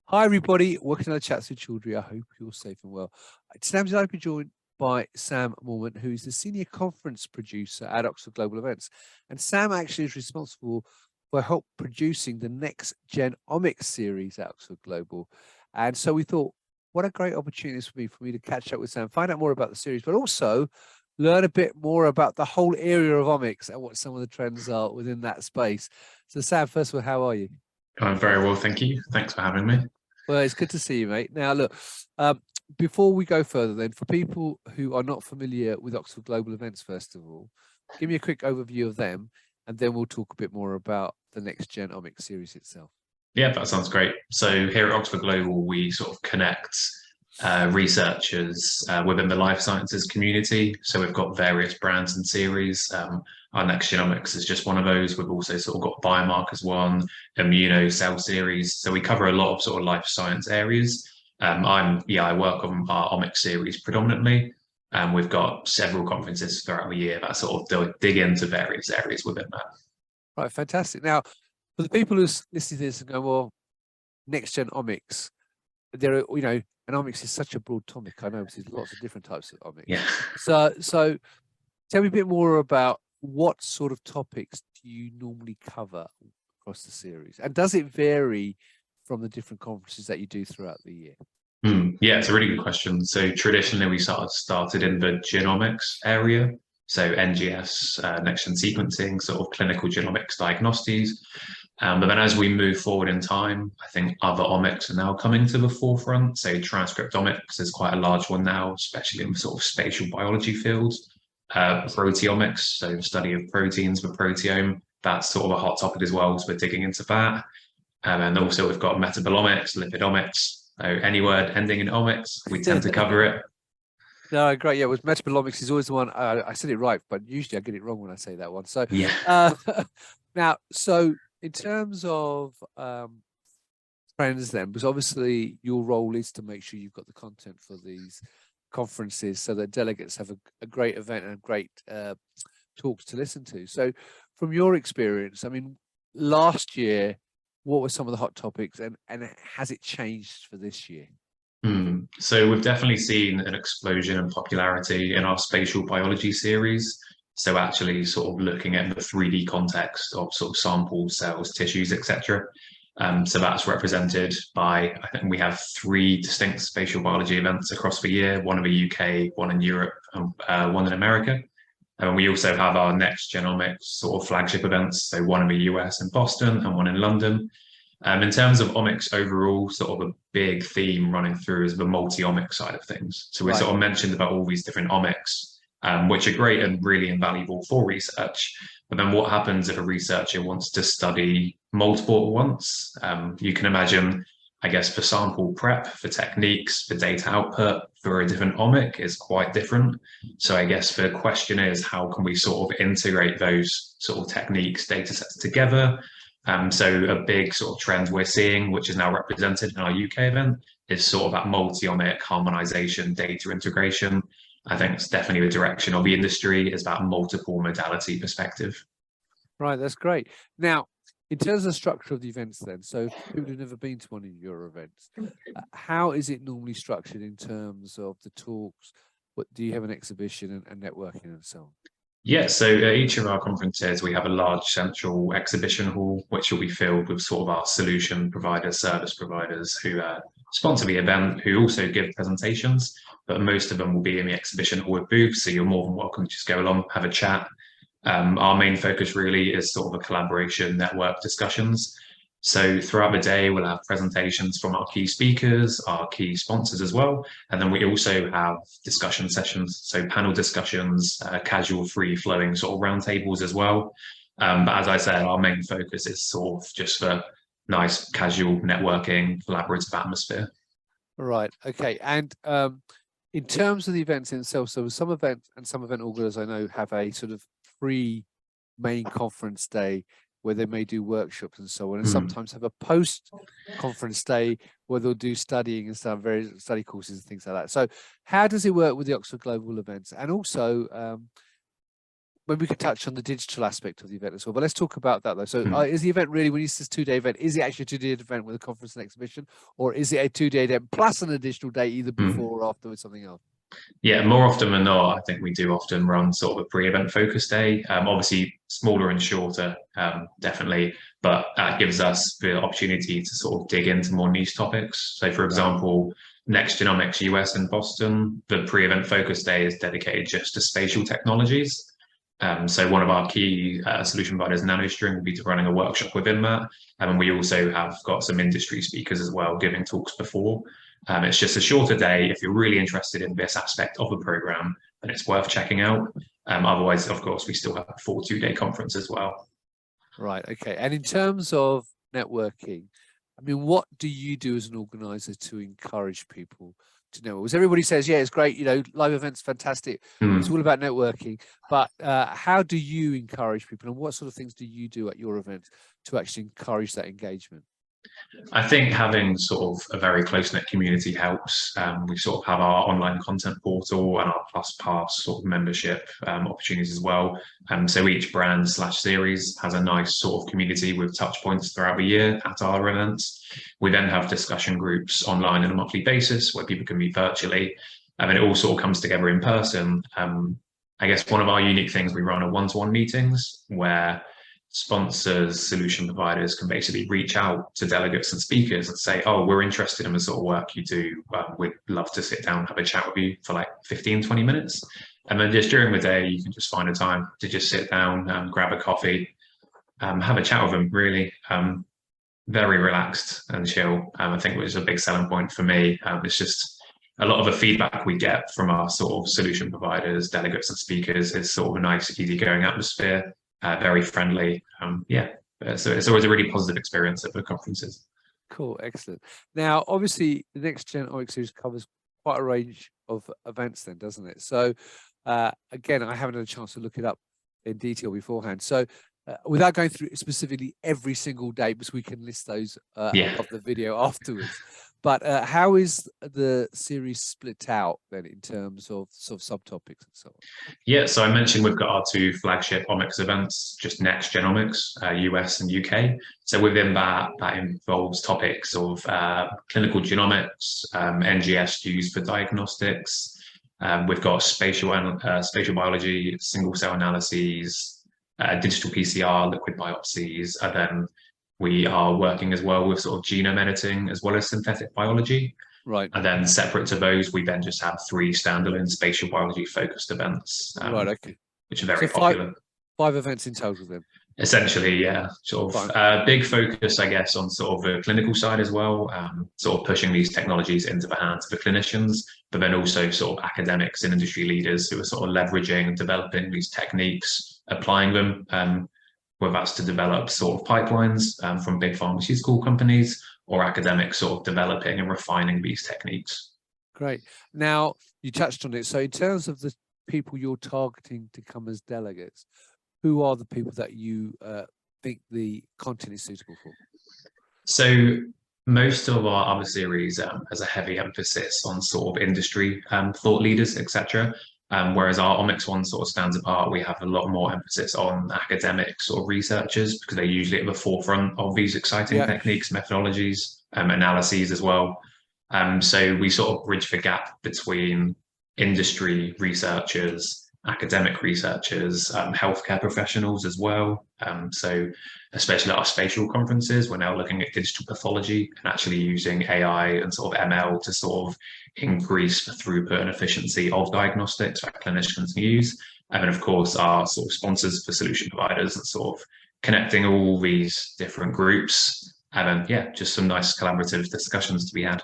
Hi, everybody. Welcome to the Chats with Children. I hope you're safe and well. Today, I'm delighted to be joined by Sam Morment, who is the senior conference producer at Oxford Global Events. And Sam actually is responsible for help producing the Next Gen Omics Series at Oxford Global. And so we thought, what a great opportunity this would be for me to catch up with Sam, find out more about the series, but also learn a bit more about the whole area of omics and what some of the trends are within that space. So, Sam, first of all, how are you? I'm very well, thank you. Thanks for having me. Well, it's good to see you, mate. Now, look, before we go further, then, for people who are not familiar with Oxford Global Events, first of all, give me a quick overview of them, and then we'll talk a bit more about the Next Gen Omics series itself. Yeah, that sounds great. So here at Oxford Global, we sort of connect researchers within the life sciences community. So we've got various brands and series. Our Next Gen Omics is just one of those. We've also sort of got biomarkers one, immuno cell series. So we cover a lot of sort of life science areas. I work on our omics series predominantly. And we've got several conferences throughout the year that sort of dig into various areas within that. Right, fantastic. Now, for the people who's listening to this and go, well, Next Gen Omics, there are, and omics is such a broad topic. I know there's lots of different types of omics. Yeah. So tell me a bit more about what sort of topics do you normally cover across the series? And does it vary from the different conferences that you do throughout the year? Yeah, it's a really good question. So traditionally, we started in the genomics area. So NGS, next-gen sequencing, sort of clinical genomics diagnostics. But then as we move forward in time, I think other omics are now coming to the forefront. So transcriptomics is quite a large one now, especially in the sort of spatial biology fields. Proteomics, so the study of proteins, the proteome, that's sort of a hot topic as well. So we're digging into that. And also we've got metabolomics, lipidomics. So any word ending in omics, we tend to cover it. No, great. Yeah, with metabolomics is always the one. I said it right, but usually I get it wrong when I say that one. So yeah. Now, so in terms of trends, then, because obviously your role is to make sure you've got the content for these conferences, so that delegates have a great event and great talks to listen to. So, from your experience, I mean, last year, what were some of the hot topics, and has it changed for this year? So we've definitely seen an explosion in popularity in our spatial biology series. So actually sort of looking at the 3D context of sort of samples, cells, tissues, etc. So that's represented by, I think we have 3 distinct spatial biology events across the year, one in the UK, one in Europe, and one in America. And we also have our Next Gen Omics sort of flagship events, so one in the US in Boston and one in London. In terms of omics overall, sort of a big theme running through is the multi-omic side of things. So we sort of mentioned about all these different omics, which are great and really invaluable for research. But then what happens if a researcher wants to study multiple at once? You can imagine, I guess, for sample prep, for techniques, for data output, for a different omic is quite different. So I guess the question is, how can we sort of integrate those sort of techniques, data sets together? So a big sort of trend we're seeing, which is now represented in our UK event, is sort of that multi-omic harmonization, data integration. I think it's definitely the direction of the industry, is that multiple modality perspective. Right, that's great. Now, in terms of the structure of the events then, so people who've never been to one of your events, how is it normally structured in terms of the talks? What do you have, an exhibition and networking and so on? Yeah, so at each of our conferences, we have a large central exhibition hall, which will be filled with sort of our solution providers, service providers who sponsor the event, who also give presentations, but most of them will be in the exhibition hall with booths, so you're more than welcome to just go along, have a chat. Our main focus really is sort of a collaboration network discussions. So throughout the day, we'll have presentations from our key speakers, our key sponsors as well. And then we also have discussion sessions, so panel discussions, casual, free-flowing sort of roundtables as well. But as I said, our main focus is sort of just for nice, casual networking, collaborative atmosphere. Right, okay. And in terms of the events themselves, so some events and some event organizers I know have a sort of pre-main conference day where they may do workshops and so on, and sometimes have a post-conference day where they'll do studying and stuff, various study courses and things like that. So how does it work with the Oxford Global events? And also, maybe we could touch on the digital aspect of the event as well, but let's talk about that though. So Mm. is the event really, when you say 2-day event, is it actually a 2-day event with a conference and exhibition, or is it a 2-day event plus an additional day either before or after with something else? Yeah, more often than not, I think we do often run sort of a pre-event focus day. Obviously, smaller and shorter, definitely, but that gives us the opportunity to sort of dig into more niche topics. So, for example, Next Gen Omics US in Boston, the pre-event focus day is dedicated just to spatial technologies. So one of our key solution providers, NanoString, will be running a workshop within that. And we also have got some industry speakers as well giving talks before. It's just a shorter day. If you're really interested in this aspect of the program, then it's worth checking out. Otherwise, of course, we still have a full 2-day conference as well. Right. Okay. And in terms of networking, I mean, what do you do as an organizer to encourage people to network? Because everybody says, yeah, it's great, you know, live events, fantastic. It's all about networking. But how do you encourage people, and what sort of things do you do at your events to actually encourage that engagement? I think having sort of a very close-knit community helps. We sort of have our online content portal and our Plus Pass sort of membership opportunities as well. So each brand/series has a nice sort of community with touch points throughout the year at our events. We then have discussion groups online on a monthly basis where people can meet virtually. And it all sort of comes together in person. I guess one of our unique things, we run a one-to-one meetings where sponsors, solution providers can basically reach out to delegates and speakers and say, oh, we're interested in the sort of work you do. We'd love to sit down and have a chat with you for like 15, 20 minutes. And then just during the day, you can just find a time to just sit down, grab a coffee, have a chat with them, really. Very relaxed and chill. I think it was a big selling point for me. It's just a lot of the feedback we get from our sort of solution providers, delegates and speakers is sort of a nice, easygoing atmosphere. Very friendly. So it's always a really positive experience at the conferences. Cool, excellent. Now, obviously, the Next Gen Omics Series covers quite a range of events then, doesn't it? So, again, I haven't had a chance to look it up in detail beforehand. So, without going through specifically every single day, because we can list those of the video afterwards. But how is the series split out then in terms of sort of subtopics and so on? Yeah, so I mentioned we've got our 2 flagship omics events, just Next Gen Omics, US and UK. So within that involves topics of clinical genomics, NGS used for diagnostics. We've got spatial biology, single cell analyses, digital PCR, liquid biopsies, and then we are working as well with sort of genome editing as well as synthetic biology. Right. And then separate to those, we then just have 3 standalone spatial biology focused events, right, okay. Which are very popular. 5 events in total then? Essentially, yeah. Sort of big focus, I guess, on sort of the clinical side as well, sort of pushing these technologies into the hands of the clinicians, but then also sort of academics and industry leaders who are sort of leveraging and developing these techniques, applying them, whether that's to develop sort of pipelines from big pharmaceutical companies or academics sort of developing and refining these techniques. Great. Now, you touched on it. So in terms of the people you're targeting to come as delegates, who are the people that you think the content is suitable for? So most of our other series has a heavy emphasis on sort of industry thought leaders, etc. Whereas our omics one sort of stands apart. We have a lot more emphasis on academics or researchers because they're usually at the forefront of these exciting techniques, methodologies, analyses as well. So we sort of bridge the gap between industry researchers, academic researchers, healthcare professionals as well. So especially at our spatial conferences, we're now looking at digital pathology and actually using AI and sort of ML to sort of increase the throughput and efficiency of diagnostics that clinicians can use. And then, of course, our sort of sponsors for solution providers and sort of connecting all these different groups. And then, just some nice collaborative discussions to be had.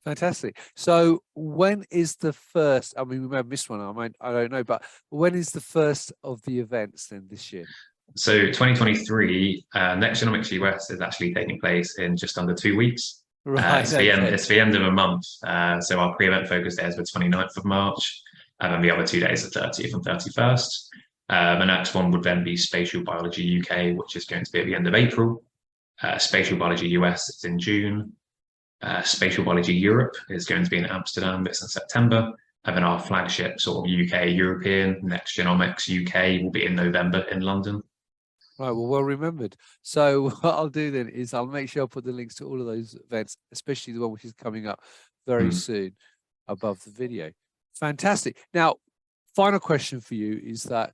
Fantastic. So when is the first, I mean, we may have missed one, I don't know, but when is the first of the events then this year? So 2023, Next Gen Omics US is actually taking place in just under 2 weeks. Right. It's the end of a month. So our pre-event focus day is the 29th of March, and then the other 2 days are 30th and 31st. The next one would then be Spatial Biology UK, which is going to be at the end of April. Spatial Biology US is in June. Spatial Biology Europe is going to be in Amsterdam, it's in September. And then our flagship sort of UK European Next Gen Omics UK will be in November in London. Right, well remembered. So what I'll do then is I'll make sure I put the links to all of those events, especially the one which is coming up very soon above the video. Fantastic. Now, final question for you is that,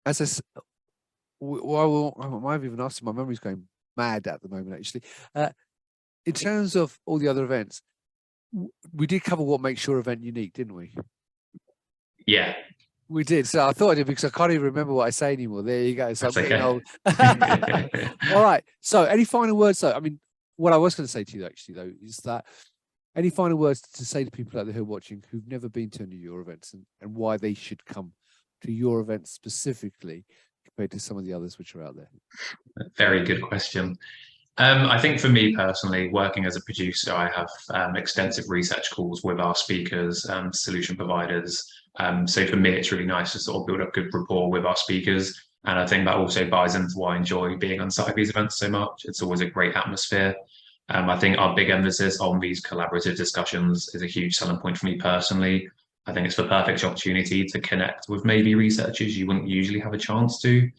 as I might have even asked you, my memory's going mad at the moment, actually. In terms of all the other events, we did cover what makes your event unique, didn't we? Yeah. We did. So I thought I did, because I can't even remember what I say anymore. There you go. So That's I'm getting old. okay. All right. So any final words, though? I mean, what I was going to say to you, actually, though, is that any final words to say to people out there who are watching who've never been to any of your events, and why they should come to your event specifically compared to some of the others which are out there? Very good question. I think for me personally, working as a producer, I have extensive research calls with our speakers, solution providers. So for me, it's really nice to sort of build up good rapport with our speakers. And I think that also buys into why I enjoy being on site of these events so much. It's always a great atmosphere. I think our big emphasis on these collaborative discussions is a huge selling point for me personally. I think it's the perfect opportunity to connect with maybe researchers you wouldn't usually have a chance to.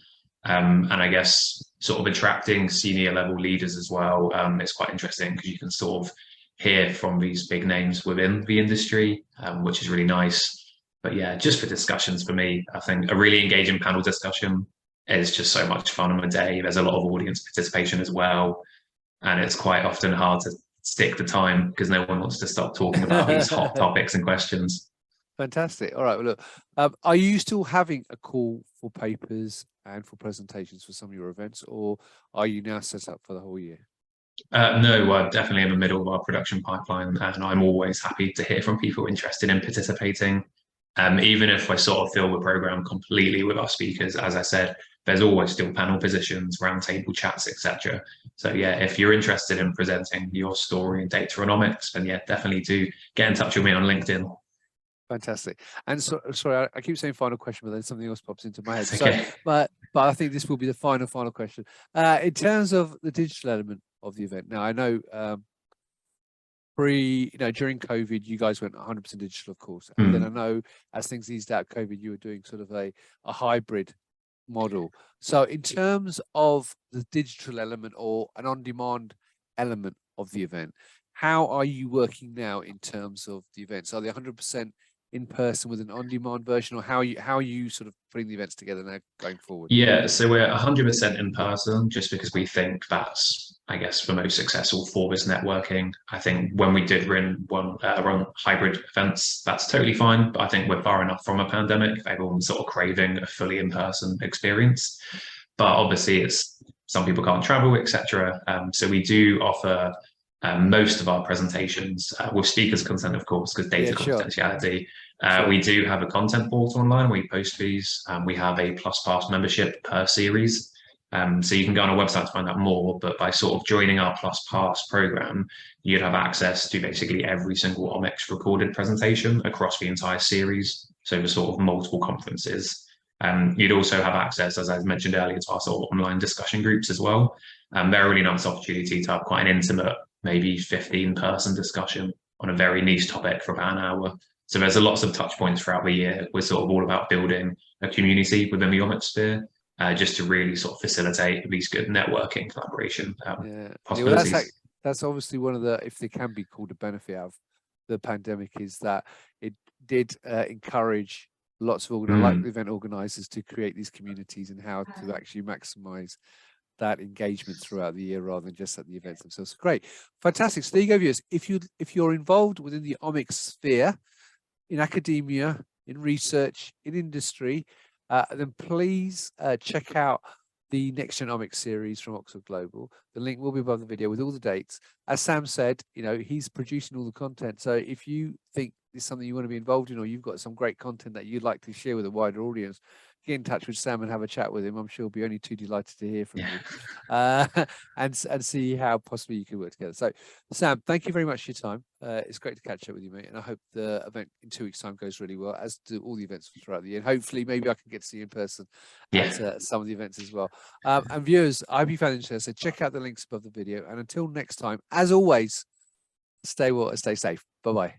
And I guess sort of attracting senior level leaders as well. It's quite interesting because you can sort of hear from these big names within the industry, which is really nice. But yeah, just for discussions for me, I think a really engaging panel discussion is just so much fun on the day. There's a lot of audience participation as well. And it's quite often hard to stick the time because no one wants to stop talking about these hot topics and questions. Fantastic. All right. Well, look, are you still having a call for papers and for presentations for some of your events, or are you now set up for the whole year? No, we're definitely in the middle of our production pipeline, and I'm always happy to hear from people interested in participating. Even if I sort of fill the program completely with our speakers, as I said, there's always still panel positions, roundtable chats, etc. So yeah, if you're interested in presenting your story and data economics, then yeah, definitely do get in touch with me on LinkedIn. Fantastic. And so, sorry, I keep saying final question, but then something else pops into my head. That's okay. So, but I think this will be the final question. In terms of the digital element of the event, now I know during COVID, you guys went 100% digital, of course, and then I know as things eased out COVID, you were doing sort of a hybrid model. So, in terms of the digital element or an on-demand element of the event, how are you working now in terms of the events? Are they 100% in person with an on-demand version, or how are you sort of putting the events together now going forward? Yeah, so we're 100% in person just because we think that's, I guess, the most successful for this networking. I think when we did run hybrid events, that's totally fine. But I think we're far enough from a pandemic. Everyone's sort of craving a fully in-person experience. But obviously, some people can't travel, etc. So we do offer most of our presentations with speakers' consent, of course, because data confidentiality. We do have a content portal online where we post these. We have a Plus Pass membership per series. So you can go on our website to find out more, but by sort of joining our Plus Pass program, you'd have access to basically every single Omics recorded presentation across the entire series. So the sort of multiple conferences. You'd also have access, as I mentioned earlier, to our sort of online discussion groups as well. They're a really nice opportunity to have quite an intimate, maybe 15-person discussion on a very niche topic for about an hour. So there's lots of touch points throughout the year. We're sort of all about building a community within the Omics sphere, just to really sort of facilitate these good networking collaboration possibilities. Well, that's obviously one of the, if they can be called a benefit of the pandemic, is that it did encourage lots of event organizers to create these communities and how to actually maximize that engagement throughout the year rather than just at the events themselves. Great, fantastic. So there you go, viewers. If you're involved within the Omics sphere, in academia, in research, in industry, then please check out the Next Gen Omics series from Oxford Global. The link will be above the video with all the dates. As Sam said, he's producing all the content. So if you think it's something you want to be involved in, or you've got some great content that you'd like to share with a wider audience, get in touch with Sam and have a chat with him. I'm sure he'll be only too delighted to hear from you and see how possibly you can work together. So Sam, thank you very much for your time. It's great to catch up with you, mate, and I hope the event in 2 weeks' time goes really well, as do all the events throughout the year. And hopefully maybe I can get to see you in person at some of the events as well. And viewers, I hope you found it interesting. So check out the links above the video, and until next time, as always, stay well and stay safe. Bye-bye.